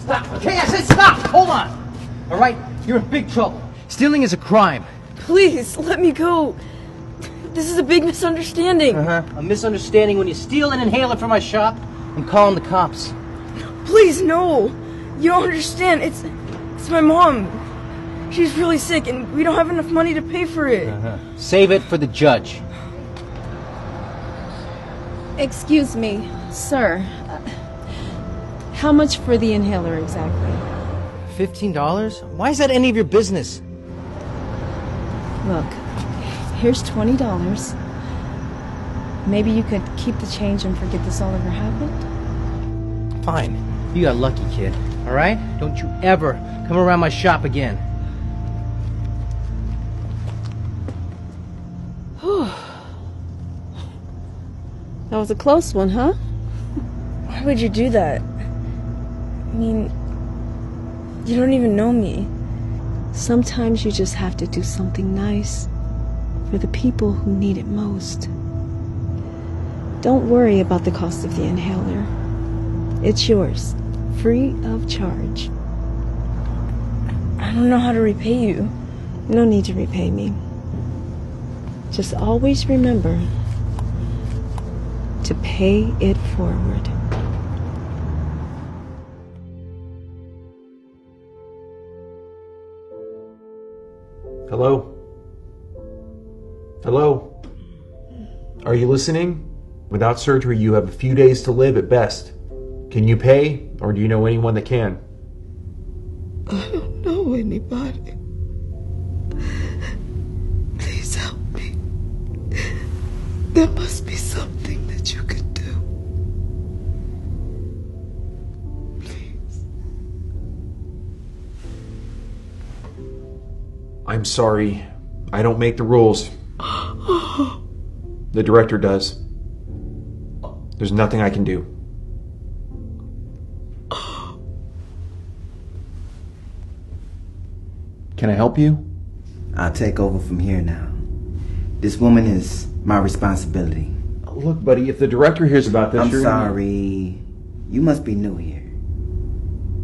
Stop. Okay, I said stop. Hold on. All right? You're in big trouble. Stealing is a crime. Please, let me go. This is a big misunderstanding. A misunderstanding when you steal an inhaler from my shop and call in the cops. Please, no. You don't understand. It's my mom. She's really sick and we don't have enough money to pay for it. Save it for the judge. Excuse me, sir. How much for the inhaler exactly? $15? Why is that any of your business? Look, here's $20. Maybe you could keep the change and forget this all ever happened? Fine. You got lucky, kid. All right? Don't you ever come around my shop again. That was a close one, huh? Why would you do that? I mean, you don't even know me. Sometimes you just have to do something nice for the people who need it most. Don't worry about the cost of the inhaler. It's yours, free of charge. I don't know how to repay you. No need to repay me. Just always remember to pay it forward. Hello? Hello? Are you listening? Without surgery, you have a few days to live at best. Can you pay, or do you know anyone that can? I don't know anybody. Please help me. There must be something that you could do. Please. I'm sorry. I don't make the rules. The director does. There's nothing I can do. Can I help you? I'll take over from here now. This woman is my responsibility. Look, buddy, if the director hears about this, I'm sorry. You must be new here.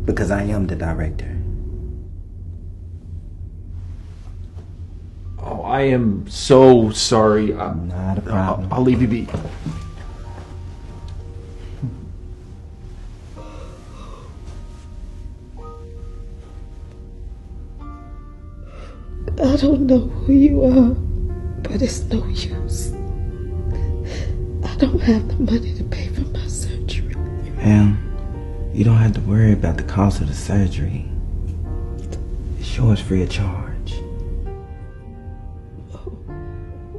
Because I am the director. Oh, I am so sorry. Not a problem. I'll leave you be. I don't know who you are, but it's no use. I don't have the money to pay for my surgery. Ma'am, you don't have to worry about the cost of the surgery. It's yours free of charge. Oh,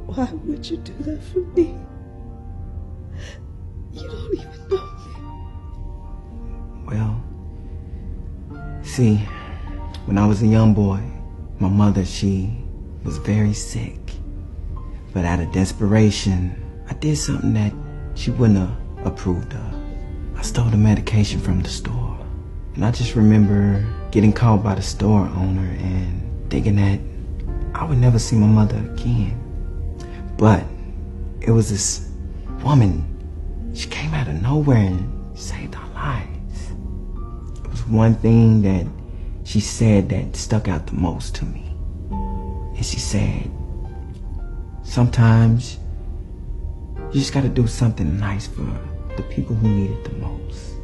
why would you do that for me? You don't even know me. Well, see, when I was a young boy, my mother, she was very sick. But out of desperation, I did something that she wouldn't have approved of. I stole the medication from the store. And I just remember getting called by the store owner and thinking that I would never see my mother again. But it was this woman. She came out of nowhere and saved our lives. It was one thing that she said that stuck out the most to me. And she said, sometimes you just gotta do something nice for the people who need it the most.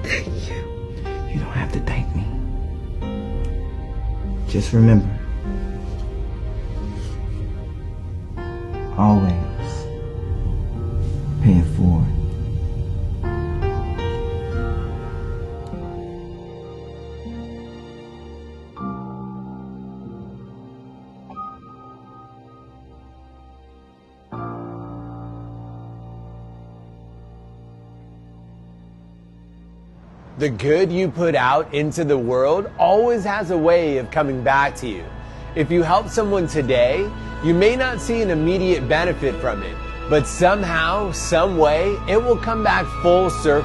Thank you. You don't have to thank me. Just remember, always pay it forward. The good you put out into the world always has a way of coming back to you. If you help someone today, you may not see an immediate benefit from it, but somehow, some way, it will come back full circle.